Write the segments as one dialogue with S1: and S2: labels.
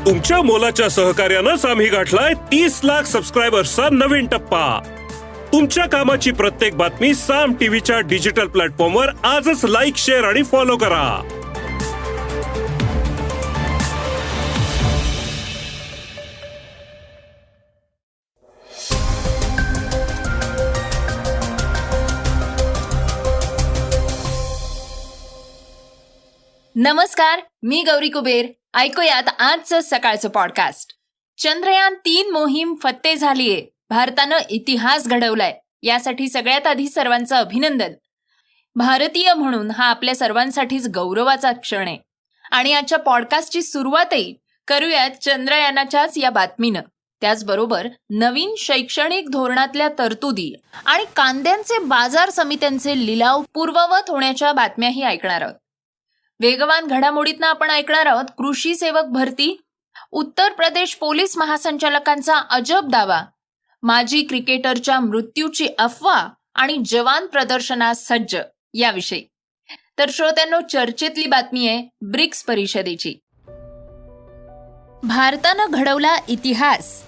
S1: तुमच्या मोलाच्या सहकार्यानंच आम्ही गाठलाय 30 लाख सबस्क्रायबर्सचा नवीन टप्पा. तुमच्या कामाची प्रत्येक बातमी साम टीव्हीच्या डिजिटल प्लॅटफॉर्मवर आजच लाईक, शेअर आणि फॉलो करा.
S2: नमस्कार, मी गौरी कुबेर. ऐकूयात आजचं सकाळचं पॉडकास्ट. चंद्रयान-3 मोहीम फत्ते झालीये. भारतानं इतिहास घडवलाय. यासाठी सगळ्यात आधी सर्वांचं अभिनंदन. भारतीय म्हणून हा आपल्या सर्वांसाठीच गौरवाचा क्षण आहे. आणि आजच्या पॉडकास्टची सुरुवातही करूयात चंद्रयानाच्याच या बातमीनं. त्याचबरोबर नवीन शैक्षणिक धोरणातल्या तरतुदी आणि कांद्यांचे बाजार समित्यांचे लिलाव पूर्ववत होण्याच्या बातम्याही ऐकणार आहोत. वेगवान घडामोडीतनं आपण ऐकणार आहोत कृषी सेवक भरती, उत्तर प्रदेश पोलीस महासंचालकांचा अजब दावा, माजी क्रिकेटरच्या मृत्यूची अफवा आणि जवान प्रदर्शनास सज्ज याविषयी. तर श्रोत्यांनो, चर्चेतली बातमी आहे ब्रिक्स परिषदेची. भारतानं घडवला इतिहास.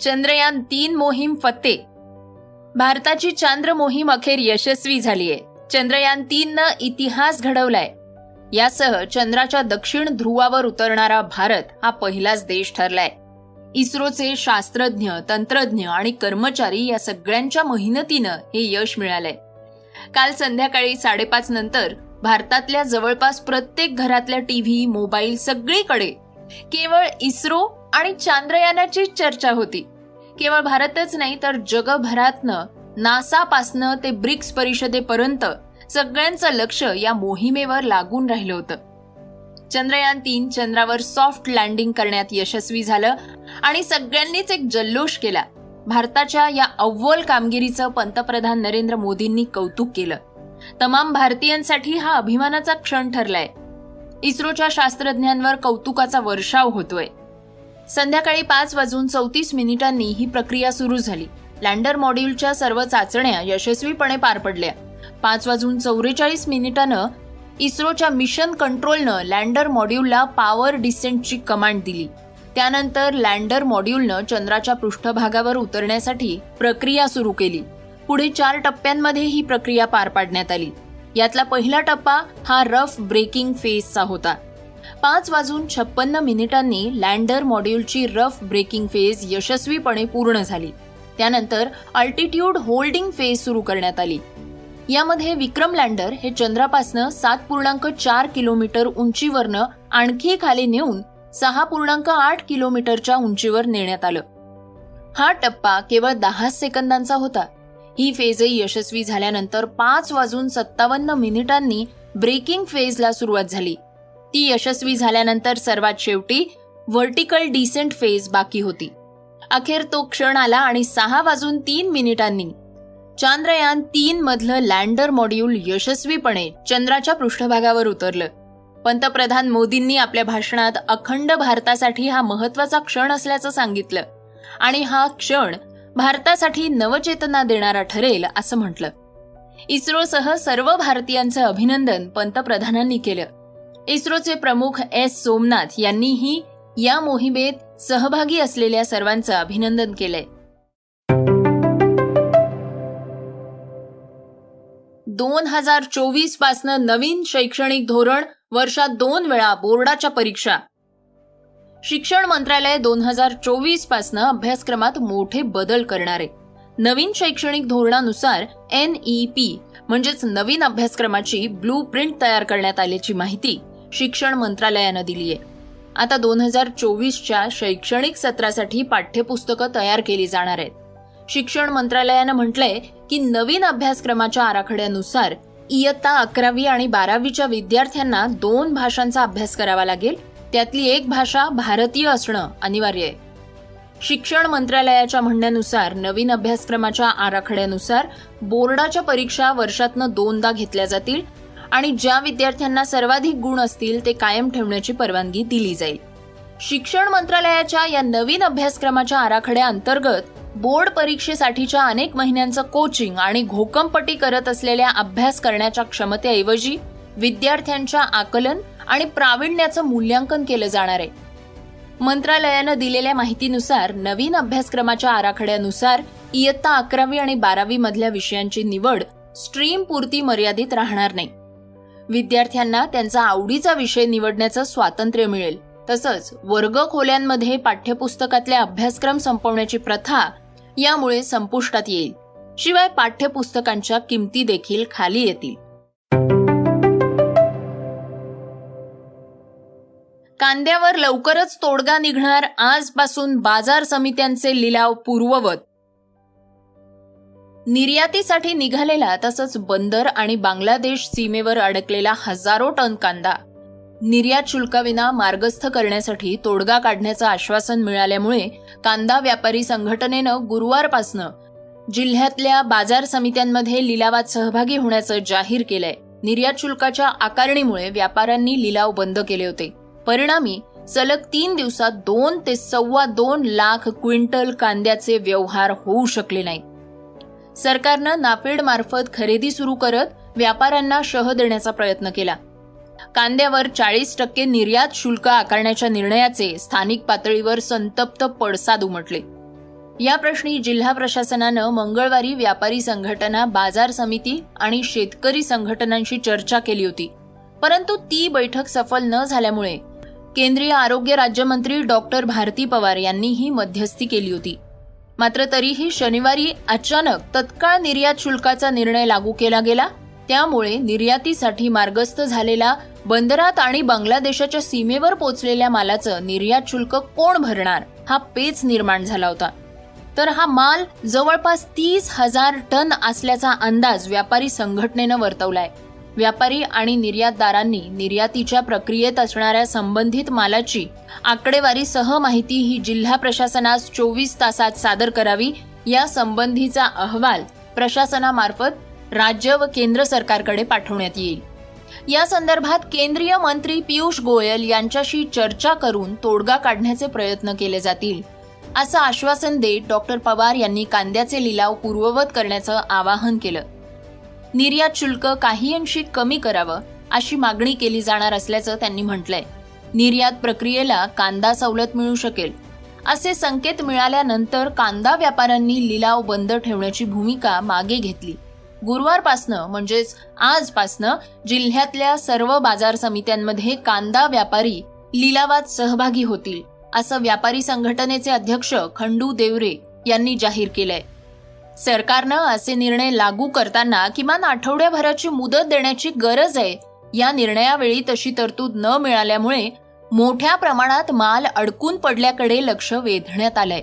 S2: चंद्रयान-3 मोहीम फत्ते. भारताची चांद्र मोहीम अखेर यशस्वी झालीय. चंद्रयान-3नं इतिहास घडवलाय. यासह चंद्राच्या दक्षिण ध्रुवावर उतरणारा भारत हा पहिलाच देश ठरलाय. इस्रोचे शास्त्रज्ञ, तंत्रज्ञ आणि कर्मचारी या सगळ्यांच्या मेहनतीनं हे यश मिळालंय. काल संध्याकाळी 5:30 नंतर भारतातल्या जवळपास प्रत्येक घरातल्या टीव्ही, मोबाईल सगळीकडे केवळ इस्रो आणि चांद्रयानाची चर्चा होती. केवळ भारतच नाही तर जगभरातनं नासापासनं ते ब्रिक्स परिषदेपर्यंत सगळ्यांचं लक्ष या मोहिमेवर लागून राहिलं होतं. चंद्रयान-3 चंद्रावर सॉफ्ट लँडिंग करण्यात यशस्वी झालं आणि सगळ्यांनीच एक जल्लोष केला. भारताच्या या अव्वल कामगिरीचं पंतप्रधान नरेंद्र मोदींनी कौतुक केलं. तमाम भारतीयांसाठी हा अभिमानाचा क्षण ठरलाय. इस्रोच्या शास्त्रज्ञांवर कौतुकाचा वर्षाव होतोय. संध्याकाळी 5:34 ही प्रक्रिया सुरू झाली. लँडर मॉड्यूलच्या सर्व चाचण्या यशस्वीपणे पार पडल्या. 5:44 इस्रोच्या मिशन कंट्रोलनं लँडर मॉड्यूलला पॉवर डिसेंटची कमांड दिली. त्यानंतर लँडर मॉड्यूलनं चंद्राच्या पृष्ठभागावर उतरण्यासाठी प्रक्रिया सुरू केली. पुढे 4 टप्प्यांमध्ये ही प्रक्रिया पार पाडण्यात आली. यातला पहिला टप्पा हा रफ ब्रेकिंग फेजचा होता. 5:56 लँडर मॉड्यूलची रफ ब्रेकिंग फेज यशस्वीपणे पूर्ण झाली. त्यानंतर अल्टिट्यूड होल्डिंग फेज सुरू करण्यात आली. यामध्ये विक्रम लँडर हे चंद्रापासनं 7.4 किलोमीटर उंचीवरनं आणखी खाली नेऊन 6.8 किलोमीटरच्या उंचीवर नेण्यात आलं. हा टप्पा केवळ 10 सेकंदांचा होता. ही फेजही यशस्वी झाल्यानंतर 5:57 ब्रेकिंग फेजला सुरुवात झाली. ती यशस्वी झाल्यानंतर सर्वात शेवटी व्हर्टिकल डिसेंट फेज बाकी होती. अखेर तो क्षण आला आणि 6:03 चांद्रयान-3 मधलं लँडर मॉड्यूल यशस्वीपणे चंद्राच्या पृष्ठभागावर उतरलं. पंतप्रधान मोदींनी आपल्या भाषणात अखंड भारतासाठी हा महत्वाचा क्षण असल्याचं सांगितलं आणि हा क्षण भारतासाठी नवचेतना देणारा ठरेल असं म्हटलं. इस्रोसह सर्व भारतीयांचं अभिनंदन पंतप्रधानांनी केलं. इस्रोचे प्रमुख एस सोमनाथ यांनीही या मोहिमेत सहभागी असलेल्या सर्वांचं अभिनंदन केलंय. 2024 पासनं नवीन शैक्षणिक धोरण, वर्षात 2 वेळा बोर्डाच्या परीक्षा. शिक्षण मंत्रालय 2024 पासनं अभ्यासक्रमात मोठे बदल करणार आहे. नवीन शैक्षणिक धोरणानुसार NEP म्हणजेच नवीन अभ्यासक्रमाची ब्लू प्रिंट तयार करण्यात आल्याची माहिती शिक्षण मंत्रालयानं दिली आहे. आता 2024च्या शैक्षणिक सत्रासाठी पाठ्यपुस्तकं तयार केली जाणार आहेत. शिक्षण मंत्रालयानं म्हटलंय की नवीन अभ्यासक्रमाच्या आराखड्यानुसार इयत्ता 11वी आणि 12वीच्या विद्यार्थ्यांना 2 भाषांचा अभ्यास करावा लागेल. त्यातली एक भाषा भारतीय असणं अनिवार्य आहे. शिक्षण मंत्रालयाच्या म्हणण्यानुसार नवीन अभ्यासक्रमाच्या आराखड्यानुसार बोर्डाच्या परीक्षा वर्षातनं 2दा घेतल्या जातील आणि ज्या विद्यार्थ्यांना सर्वाधिक गुण असतील ते कायम ठेवण्याची परवानगी दिली जाईल. शिक्षण मंत्रालयाच्या या नवीन अभ्यासक्रमाच्या आराखड्याअंतर्गत बोर्ड परीक्षेसाठीच्या अनेक महिन्यांचं कोचिंग आणि घोकंपट्टी करत असलेल्या अभ्यास करण्याच्या क्षमतेऐवजी विद्यार्थ्यांच्या आकलन आणि प्रावीण्याचं मूल्यांकन केलं जाणार आहे. मंत्रालयानं दिलेल्या माहितीनुसार नवीन अभ्यासक्रमाच्या आराखड्यानुसार इयत्ता 11वी आणि 12वी मधल्या विषयांची निवड स्ट्रीम पुरती मर्यादित राहणार नाही. विद्यार्थ्यांना त्यांचा आवडीचा विषय निवडण्याचं स्वातंत्र्य मिळेल. तसंच वर्ग खोल्यांमध्ये पाठ्यपुस्तकातले अभ्यासक्रम संपवण्याची प्रथा यामुळे संपुष्टात येईल. शिवाय पाठ्यपुस्तकांच्या किमती देखील खाली येतील. कांद्यावर लवकरच तोडगा निघणार, आजपासून बाजार समित्यांचे लिलाव पूर्ववत. निर्यातीसाठी निघालेला तसंच बंदर आणि बांगलादेश सीमेवर अडकलेला हजारो टन कांदा निर्यात शुल्काविना मार्गस्थ करण्यासाठी तोडगा काढण्याचं आश्वासन मिळाल्यामुळे कांदा व्यापारी संघटनेनं गुरुवारपासनं जिल्ह्यातल्या बाजार समित्यांमध्ये लिलावात सहभागी होण्याचं जाहीर केलंय. निर्यात शुल्काच्या आकारणीमुळे व्यापाऱ्यांनी लिलाव बंद केले होते. परिणामी सलग 3 दिवसात 2 ते 2.25 लाख क्विंटल कांद्याचे व्यवहार होऊ शकले नाहीत. सरकारनं नाफेड मार्फत खरेदी सुरू करत व्यापाऱ्यांना शह देण्याचा प्रयत्न केला. कांद्यावर 40% निर्यात शुल्क आकारण्याच्या निर्णयाचे स्थानिक पातळीवर संतप्त पडसाद उमटले. या प्रश्नी जिल्हा प्रशासनानं मंगळवारी व्यापारी संघटना, बाजार समिती आणि शेतकरी संघटनांशी चर्चा केली होती. परंतु ती बैठक सफल न झाल्यामुळे केंद्रीय आरोग्य राज्यमंत्री डॉक्टर भारती पवार यांनीही मध्यस्थी केली होती. मात्र तरीही शनिवारी अचानक तत्काळ निर्यात शुल्काचा निर्णय लागू केला गेला. त्यामुळे निर्यातीसाठी मार्गस्थ झालेला बंदरात आणि बांगलादेशाच्या सीमेवर पोचलेल्या मालाचं निर्यात शुल्क कोण भरणार हा पेच निर्माण झाला होता. तर हा माल जवळपास 30,000 टन असल्याचा अंदाज व्यापारी संघटनेनं वर्तवलाय. व्यापारी आणि निर्यातदारांनी निर्यातीच्या प्रक्रियेत असणाऱ्या संबंधित मालाची आकडेवारीसह माहिती ही जिल्हा प्रशासनास 24 तासात सादर करावी. या संबंधीचा अहवाल प्रशासनामार्फत राज्य व केंद्र सरकारकडे पाठवण्यात येईल. या संदर्भात केंद्रीय मंत्री पियुष गोयल यांच्याशी चर्चा करून तोडगा काढण्याचे प्रयत्न केले जातील, असं आश्वासन देत डॉक्टर पवार यांनी कांद्याचे लिलाव पूर्ववत करण्याचं आवाहन केलं. निर्यात शुल्क काही अंशी कमी करावं अशी मागणी केली जाणार असल्याचं त्यांनी म्हटलंय. निर्यात प्रक्रियेला कांदा सवलत मिळू शकेल असे संकेत मिळाल्यानंतर कांदा व्यापाऱ्यांनी लिलाव बंद ठेवण्याची भूमिका मागे घेतली. गुरुवारपासनं म्हणजेच आजपासनं जिल्ह्यातल्या सर्व बाजार समित्यांमध्ये कांदा व्यापारी लिलावात सहभागी होतील, असं व्यापारी संघटनेचे अध्यक्ष खंडू देवरे यांनी जाहीर केलंय. सरकारनं असे निर्णय लागू करताना किमान आठवड्याभराची मुदत देण्याची गरज आहे. या निर्णयावेळी तशी तरतूद न मिळाल्यामुळे मोठ्या प्रमाणात माल अडकून पडल्याकडे लक्ष वेधण्यात आलंय.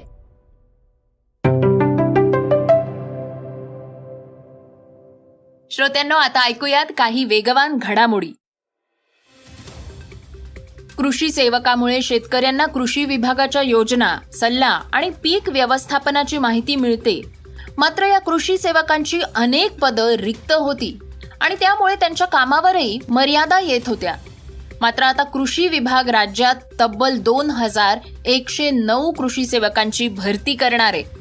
S2: श्रोत्यांनो, आता ऐकूयात काही वेगवान घडामोडी. कृषी सेवकामुळे शेतकऱ्यांना कृषी विभागाच्या योजना, सल्ला आणि पीक व्यवस्थापनाची माहिती मिळते. मात्र या कृषी सेवकांची अनेक पदं रिक्त होती आणि त्यामुळे त्यांच्या कामावरही मर्यादा येत होत्या. मात्र आता कृषी विभाग राज्यात तब्बल 2109 कृषी सेवकांची भरती करणार आहे.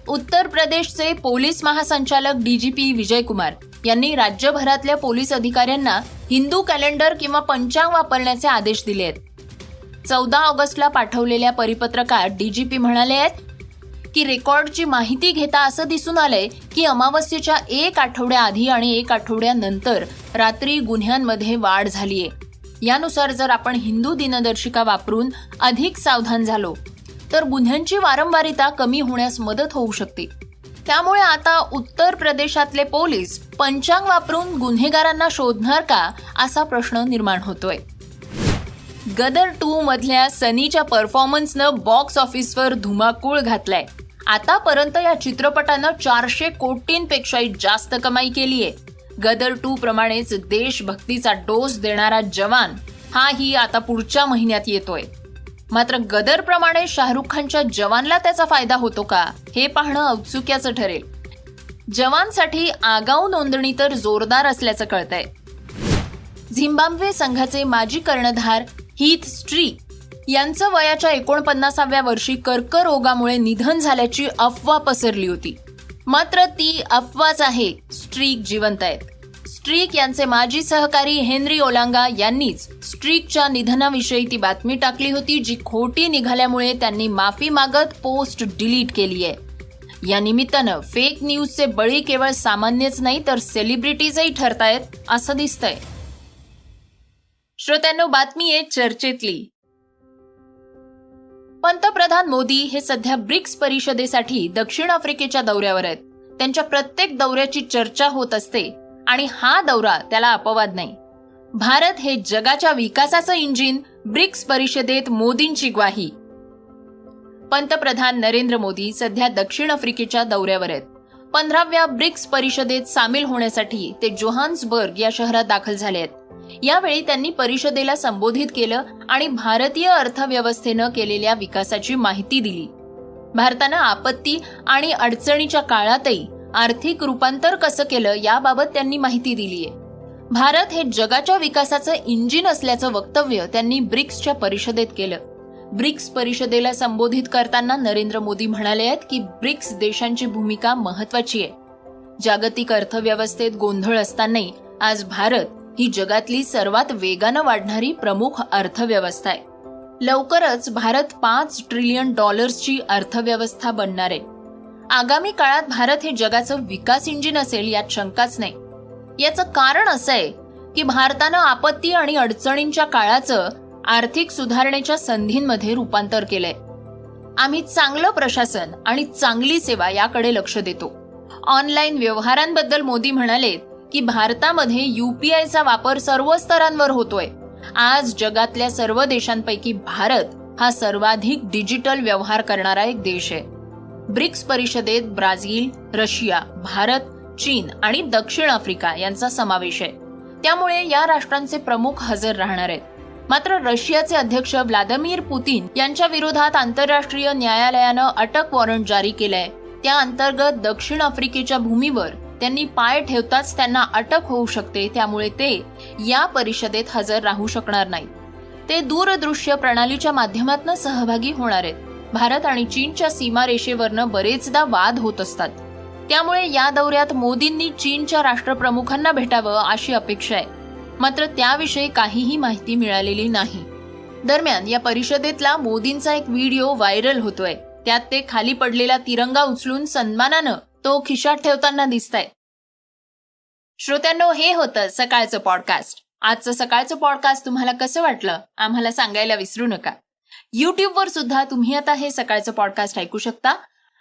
S2: उत्तर प्रदेशचे पोलीस महासंचालक डीजीपी विजय कुमार यांनी राज्यभरातल्या पोलीस अधिकाऱ्यांना हिंदू कॅलेंडर किंवा पंचांग वापरण्याचे आदेश दिले आहेत. 14 ऑगस्टला पाठवलेल्या परिपत्रकात डीजीपी म्हणाले आहेत की रेकॉर्डची माहिती घेता असं दिसून आलंय की अमावस्येच्या 1 आठवड्याआधी आणि 1 आठवड्यानंतर रात्री गुन्ह्यांमध्ये वाढ झालीय. यानुसार जर आपण हिंदू दिनदर्शिका वापरून अधिक सावधान झालो तर गुन्ह्यांची वारंवारिता कमी होण्यास मदत होऊ शकते. त्यामुळे आता उत्तर प्रदेशातले पोलीस पंचांग वापरून गुन्हेगारांना शोधणार का असा प्रश्न निर्माण होतोय. गदर 2 मधल्या सनीच्या परफॉर्मन्सनं बॉक्स ऑफिसवर धुमाकूळ घातलाय. आतापर्यंत या चित्रपटानं 400 कोटींपेक्षाही जास्त कमाई केलीय. गदर 2 प्रमाणेच देशभक्तीचा डोस देणारा जवान हाही आता पुढच्या महिन्यात येतोय. मात्र गदर प्रमाणे शाहरुख खानच्या जवानला त्याचा फायदा होतो का हे पाहणं औत्सुक्याचं ठरेल. जवानसाठी आगाऊ नोंदणी तर जोरदार असल्याचं कळतंय. झिम्बाब्वे संघाचे माजी कर्णधार हीथ स्ट्रीक यांचं वयाच्या 49व्या वर्षी कर्करोगामुळे निधन झाल्याची अफवा पसरली होती. मात्र ती अफवाच आहे. स्ट्रीक जिवंत आहेत. स्ट्रीक यांचे माजी सहकारी हेनरी ओलांगा यांनीच स्ट्रीकच्या निधनाविषयी ती बातमी टाकली होती, जी खोटी निघाल्यामुळे त्यांनी माफी मागत पोस्ट डिलीट केली आहे. या निमित्तानं फेक न्यूजचे बळी केवळ सामान्यच नाही तर सेलिब्रिटीजही ठरतायत असं दिसतंय. श्रोत्यांनो, बातमी आहे चर्चेतली. पंतप्रधान मोदी हे सध्या ब्रिक्स परिषदेसाठी दक्षिण आफ्रिकेच्या दौऱ्यावर आहेत. त्यांच्या प्रत्येक दौऱ्याची चर्चा होत असते आणि हा दौरा त्याला अपवाद नाही. भारत हे जगाच्या विकासाचं इंजिन, ब्रिक्स परिषदेत मोदींची ग्वाही. पंतप्रधान नरेंद्र मोदी सध्या दक्षिण आफ्रिकेच्या दौऱ्यावर आहेत. 15व्या ब्रिक्स परिषदेत सामील होण्यासाठी ते जोहान्सबर्ग या शहरात दाखल झाले आहेत. यावेळी त्यांनी परिषदेला संबोधित केलं आणि भारतीय अर्थव्यवस्थेनं केलेल्या विकासाची माहिती दिली. भारतानं आपत्ती आणि अडचणीच्या काळातही आर्थिक रूपांतर कसं केलं याबाबत त्यांनी माहिती दिलीय. भारत हे जगाच्या विकासाचं इंजिन असल्याचं वक्तव्य त्यांनी ब्रिक्सच्या परिषदेत केलं. ब्रिक्स परिषदेला संबोधित करताना नरेंद्र मोदी म्हणाले आहेत की ब्रिक्स देशांची भूमिका महत्वाची आहे. जागतिक अर्थव्यवस्थेत गोंधळ असतानाही आज भारत ही जगातली सर्वात वेगानं वाढणारी प्रमुख अर्थव्यवस्था आहे. लवकरच भारत $5 ट्रिलियन अर्थव्यवस्था बनणार आहे. आगामी काळात भारत हे जगाचं विकास इंजिन असेल यात शंकाच नाही. याचं कारण असं आहे की भारतानं आपत्ती आणि अडचणींच्या काळाचं आर्थिक सुधारणेच्या संधींमध्ये रूपांतर केलंय. आम्ही चांगलं प्रशासन आणि चांगली सेवा याकडे लक्ष देतो. ऑनलाईन व्यवहारांबद्दल मोदी म्हणाले की भारतामध्ये UPIचा वापर सर्व स्तरांवर होतोय. आज जगातल्या सर्व देशांपैकी भारत हा सर्वाधिक डिजिटल व्यवहार करणारा एक देश आहे. ब्रिक्स परिषदेत ब्राझील, रशिया, भारत, चीन आणि दक्षिण आफ्रिका यांचा समावेश आहे. त्यामुळे या राष्ट्रांचे प्रमुख हजर राहणार आहेत. मात्र रशियाचे अध्यक्ष व्लादिमीर पुतीन यांच्या विरोधात आंतरराष्ट्रीय न्यायालयानं अटक वॉरंट जारी केलंय. त्या अंतर्गत दक्षिण आफ्रिकेच्या भूमीवर त्यांनी पाय ठेवताच त्यांना अटक होऊ शकते. त्यामुळे ते या परिषदेत हजर राहू शकणार नाहीत. ते दूरदृश्य प्रणालीच्या माध्यमातून सहभागी होणार आहेत. भारत आणि चीनच्या सीमारेषेवरनं बरेचदा वाद होत असतात. त्यामुळे या दौऱ्यात मोदींनी चीनच्या राष्ट्रप्रमुखांना भेटावं अशी अपेक्षा आहे. मात्र त्याविषयी काहीही माहिती मिळालेली नाही. दरम्यान या परिषदेतला मोदींचा एक व्हिडिओ व्हायरल होतोय. त्यात ते खाली पडलेला तिरंगा उचलून सन्मानानं तो खिशात ठेवताना दिसतायत. श्रोत्यांनो, हे होतं सकाळचं पॉडकास्ट. आजचं सकाळचं पॉडकास्ट तुम्हाला कसं वाटलं आम्हाला सांगायला विसरू नका. YouTubeवर सुद्धा तुम्ही आता हे सकाळचं पॉडकास्ट ऐकू शकता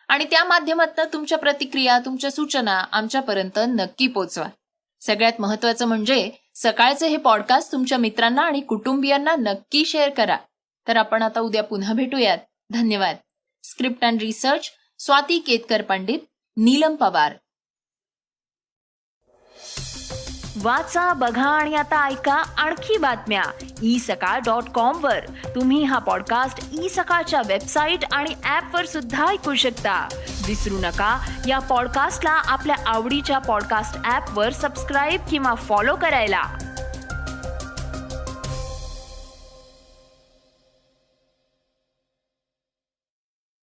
S2: आणि त्या माध्यमातून तुमच्या प्रतिक्रिया, तुमच्या सूचना आमच्यापर्यंत नक्की पोहोचवा. सगळ्यात महत्वाचं म्हणजे सकाळचं हे पॉडकास्ट तुमच्या मित्रांना आणि कुटुंबियांना नक्की शेअर करा. तर आपण आता उद्या पुन्हा भेटूयात. धन्यवाद. Script and research Swati Ketkar Pandit, Neelam Pawar.
S3: वाचा, बघा आणि आता ऐका आणखी बातम्या isakal.com वर. तुम्ही हा पॉडकास्ट isakal वेबसाईट आणि ऍप वर सुद्धा ऐकू शकता. विसरू नका, या पॉडकास्टला आपल्या आवडीच्या पॉडकास्ट ऍप वर सबस्क्राईब किंवा फॉलो करायला.